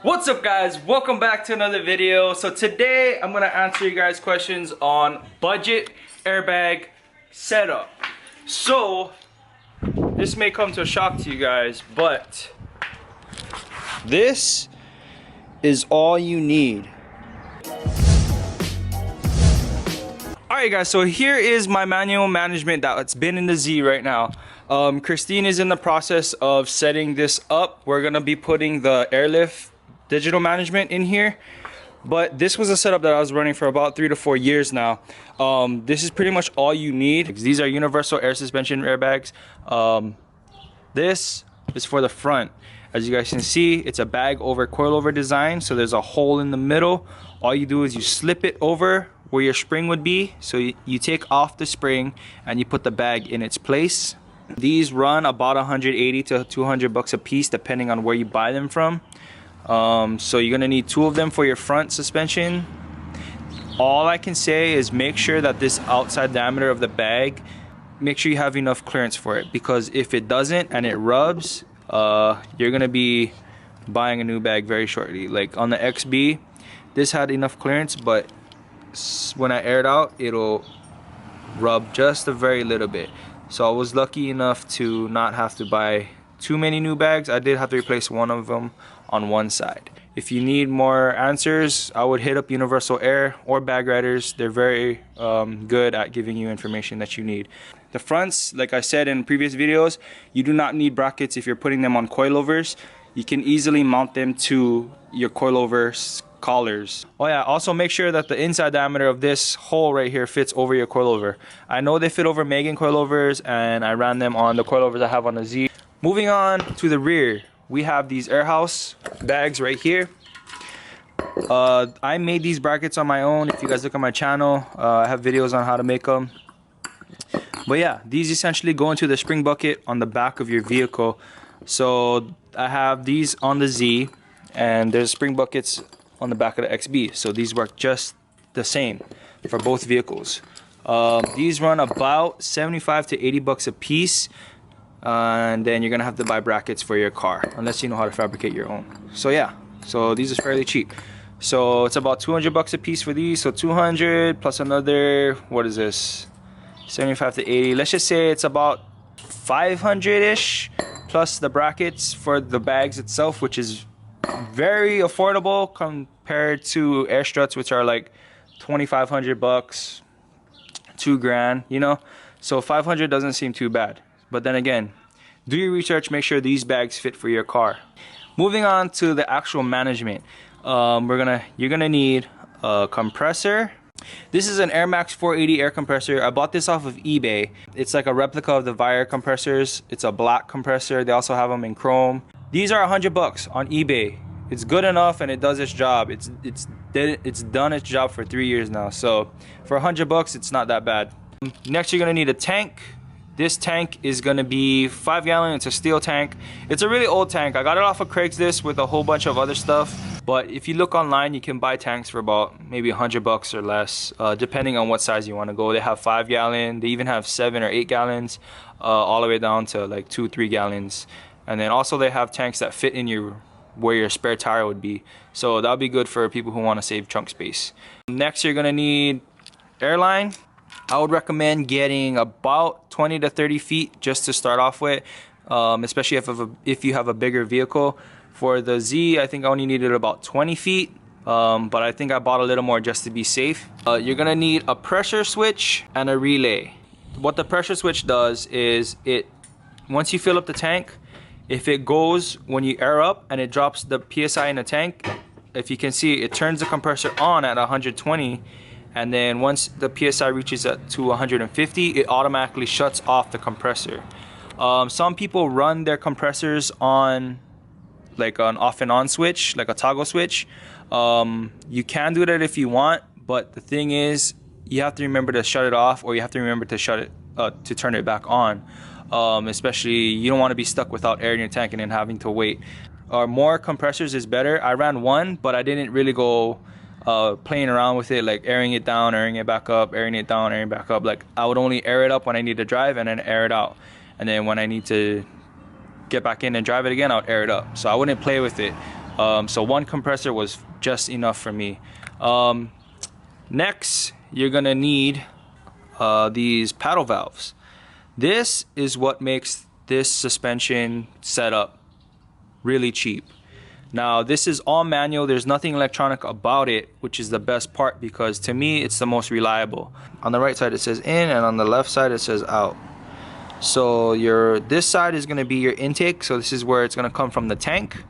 What's up guys, welcome back to another video. So today I'm gonna answer you guys questions on budget airbag setup. So this may come to a shock to you guys, but this is all you need. Alright guys, so here is my manual management that's been in the Z right now. Christine is in the process of setting this up. We're gonna be putting the airlift digital management in here, but this was a setup that I was running for about 3 to 4 years now. This is pretty much all you need. These are universal air suspension airbags. This is for the front. As you guys can see, it's a bag over coilover design, so there's a hole in the middle. All you do is you slip it over where your spring would be, so you take off the spring and you put the bag in its place. These run about 180 to 200 bucks a piece depending on where you buy them from. So you're gonna need 2 of them for your front suspension. All I can say is make sure that this outside diameter of the bag, make sure you have enough clearance for it, because if it doesn't and it rubs, you're gonna be buying a new bag very shortly. Like on the XB, this had enough clearance, but when I air it out, it'll rub just a very little bit. So I was lucky enough to not have to buy too many new bags. I did have to replace one of them on one side. If you need more answers, I would hit up Universal Air or Bag Riders. They're very good at giving you information that you need. The fronts, like I said in previous videos, you do not need brackets if you're putting them on coilovers. You can easily mount them to your coilover collars. Oh yeah, also make sure that the inside diameter of this hole right here fits over your coilover. I know they fit over Megan coilovers, and I ran them on the coilovers I have on the Z. Moving on to the rear, we have these Airhouse bags right here. I made these brackets on my own. If you guys look at my channel, I have videos on how to make them. But yeah, these essentially go into the spring bucket on the back of your vehicle. So I have these on the Z, and there's spring buckets on the back of the XB. So these work just the same for both vehicles. These run about 75 to 80 bucks a piece. And then you're gonna have to buy brackets for your car unless you know how to fabricate your own. So yeah, so these are fairly cheap. So it's about 200 bucks a piece for these. So 200 plus another, what is this, 75 to 80, let's just say it's about 500-ish plus the brackets for the bags itself, which is very affordable compared to air struts, which are like 2,500 bucks, 2 grand, you know. So 500 doesn't seem too bad. But then again, do your research, make sure these bags fit for your car. Moving on to the actual management, you're gonna need a compressor. This is an Air Max 480 air compressor. I bought this off of eBay. It's like a replica of the Vire compressors. It's a black compressor. They also have them in chrome. These are 100 bucks on eBay. It's good enough and it does its job. It's done its job for 3 years now. So for 100 bucks, it's not that bad. Next, you're gonna need a tank. This tank is gonna be 5 gallon. It's a steel tank. It's a really old tank. I got it off of Craigslist with a whole bunch of other stuff. But if you look online, you can buy tanks for about maybe 100 bucks or less, depending on what size you want to go. They have 5 gallon. They even have 7 or 8 gallons, all the way down to like 2, 3 gallons. And then also they have tanks that fit in where your spare tire would be. So that'll be good for people who want to save trunk space. Next, you're gonna need airline. I would recommend getting about 20 to 30 feet just to start off with, especially if you have a bigger vehicle. For the Z, I think I only needed about 20 feet, but I think I bought a little more just to be safe. You're gonna need a pressure switch and a relay. What the pressure switch does is once you fill up the tank, if it goes when you air up and it drops the PSI in the tank, if you can see, it turns the compressor on at 120. And then once the PSI reaches to 150, it automatically shuts off the compressor. Some people run their compressors on like an off and on switch, like a toggle switch. You can do that if you want, but the thing is, you have to remember to shut it off, or you have to remember to to turn it back on. Especially, you don't want to be stuck without air in your tank and then having to wait. More compressors is better. I ran one, but I didn't really go playing around with it, like airing it down, airing it back up, airing it down, airing it back up. Like I would only air it up when I need to drive and then air it out. And then when I need to get back in and drive it again, I'll air it up. So I wouldn't play with it. So one compressor was just enough for me. Next, you're gonna need these paddle valves. This is what makes this suspension setup really cheap. Now this is all manual, there's nothing electronic about it, which is the best part because to me it's the most reliable. On the right side it says in and on the left side it says out. So this side is going to be your intake, so this is where it's going to come from the tank,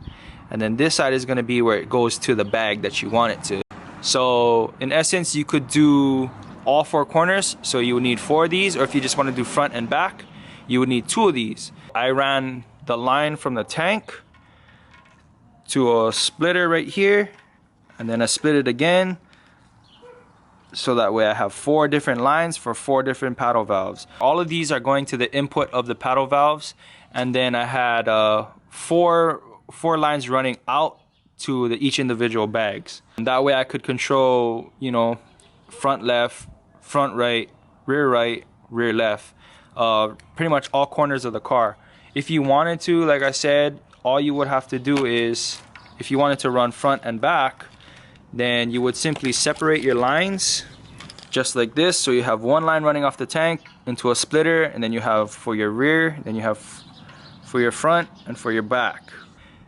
and then this side is going to be where it goes to the bag that you want it to. So in essence you could do all four corners, so you would need 4 of these, or if you just want to do front and back you would need 2 of these. I ran the line from the tank to a splitter right here, and then I split it again, so that way I have 4 different lines for 4 different paddle valves. All of these are going to the input of the paddle valves, and then I had 4 lines running out to each individual bags. And that way I could control, you know, front left, front right, rear left, pretty much all corners of the car. If you wanted to, like I said, all you would have to do is, if you wanted to run front and back, then you would simply separate your lines just like this. So you have one line running off the tank into a splitter, and then you have for your rear, then you have for your front and for your back.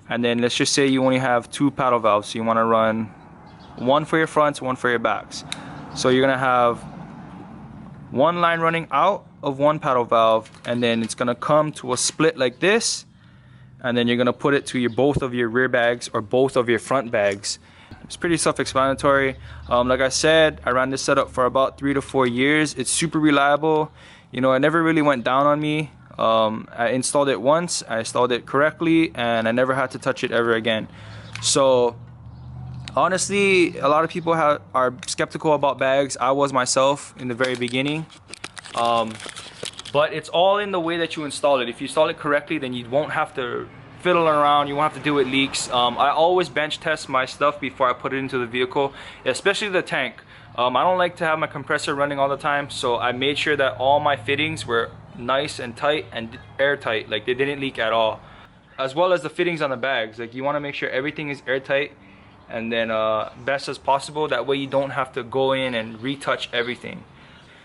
And then let's just say you only have 2 paddle valves, so you want to run one for your fronts, one for your backs. So you're gonna have one line running out of one paddle valve, and then it's gonna come to a split like this, and then you're gonna put it to both of your rear bags or both of your front bags. It's pretty self-explanatory. Like I said, I ran this setup for about 3 to 4 years. It's super reliable. You know, it never really went down on me. I installed it once, I installed it correctly, and I never had to touch it ever again. So honestly, a lot of people are skeptical about bags. I was myself in the very beginning. But it's all in the way that you install it. If you install it correctly, then you won't have to fiddle around, you won't have to deal with leaks. I always bench test my stuff before I put it into the vehicle, especially the tank. I don't like to have my compressor running all the time, so I made sure that all my fittings were nice and tight and airtight, like they didn't leak at all. As well as the fittings on the bags, like you want to make sure everything is airtight and then best as possible, that way you don't have to go in and retouch everything.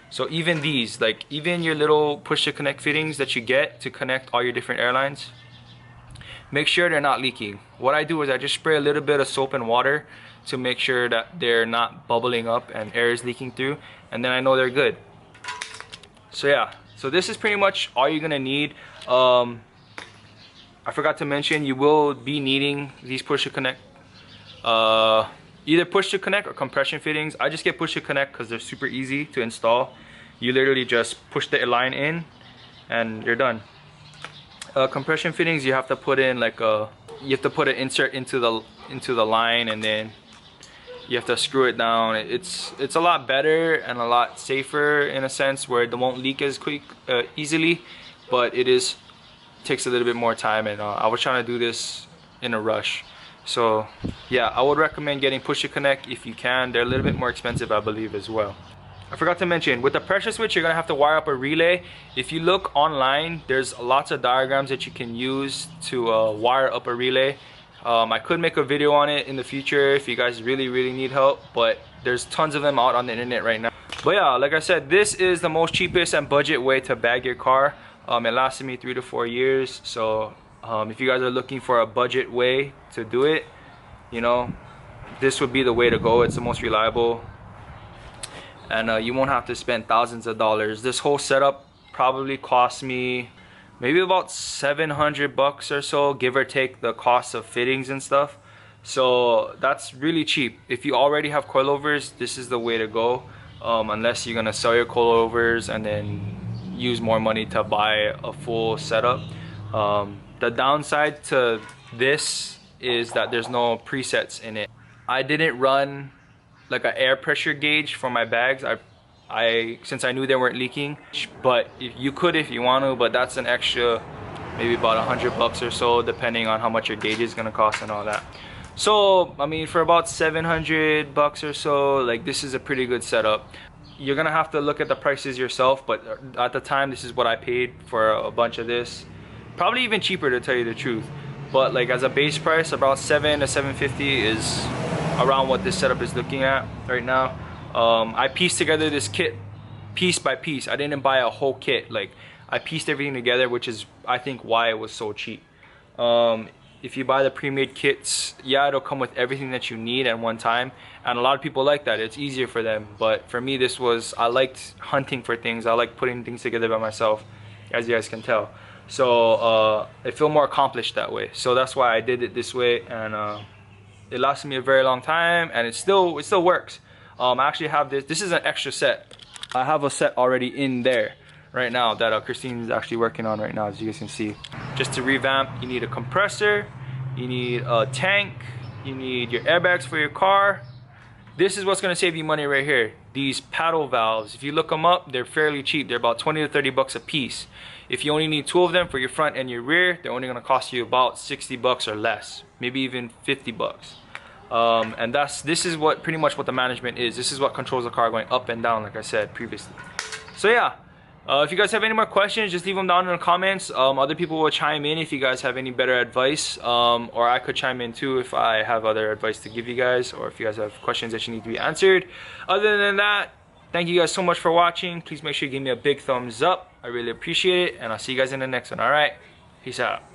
So even these, like even your little push to connect fittings that you get to connect all your different airlines, make sure they're not leaking. What I do is I just spray a little bit of soap and water to make sure that they're not bubbling up and air is leaking through, and then I know they're good. So yeah, so this is pretty much all you're gonna need. I forgot to mention, you will be needing these push to connect, either push to connect or compression fittings. I just get push to connect because they're super easy to install. You literally just push the line in and you're done. Compression fittings, you have to put in like you have to put an insert into the line, and then you have to screw it down. It's a lot better and a lot safer in a sense, where it won't leak as easily, but it takes a little bit more time, and I was trying to do this in a rush. So yeah, I would recommend getting push to connect if you can. They're a little bit more expensive, I believe, as well. I forgot to mention, with the pressure switch, you're gonna have to wire up a relay. If you look online, there's lots of diagrams that you can use to wire up a relay. I could make a video on it in the future if you guys really need help, but there's tons of them out on the internet right now. But yeah, like I said, this is the most cheapest and budget way to bag your car. It lasted me 3 to 4 years. So if you guys are looking for a budget way to do it, you know, this would be the way to go. It's the most reliable, and you won't have to spend thousands of dollars. This whole setup probably cost me maybe about 700 bucks or so, give or take the cost of fittings and stuff. So that's really cheap. If you already have coilovers, this is the way to go, unless you're gonna sell your coilovers and then use more money to buy a full setup. The downside to this is that there's no presets in it. I didn't run like an air pressure gauge for my bags. Since I knew they weren't leaking, but you could if you want to, but that's an extra maybe about 100 bucks or so, depending on how much your gauge is gonna cost and all that. So I mean, for about 700 bucks or so, like this is a pretty good setup. You're gonna have to look at the prices yourself, but at the time this is what I paid for a bunch of this. Probably even cheaper, to tell you the truth. but like as a base price, about $7 to $7.50 is around what this setup is looking at right now. I pieced together this kit piece by piece. I didn't buy a whole kit. Like, I pieced everything together, which is I think why it was so cheap. If you buy the pre-made kits, yeah, it'll come with everything that you need at one time, and a lot of people like that. It's easier for them, but for me, this was, I liked hunting for things. I like putting things together by myself, as you guys can tell. So it felt more accomplished that way. So that's why I did it this way, and it lasted me a very long time, and it still works. I actually have this is an extra set. I have a set already in there right now that Christine is actually working on right now, as you guys can see. Just to revamp, you need a compressor, you need a tank, you need your airbags for your car. This is what's going to save you money right here. These paddle valves, if you look them up, they're fairly cheap. They're about 20 to 30 bucks a piece. If you only need 2 of them for your front and your rear, they're only going to cost you about 60 bucks or less, maybe even 50 bucks. And this is what pretty much what the management is. This is what controls the car going up and down, like I said previously. So yeah, if you guys have any more questions, just leave them down in the comments. Other people will chime in if you guys have any better advice, or I could chime in too if I have other advice to give you guys, or if you guys have questions that you need to be answered. Other than that, thank you guys so much for watching. Please make sure you give me a big thumbs up. I really appreciate it, and I'll see you guys in the next one. All right, peace out.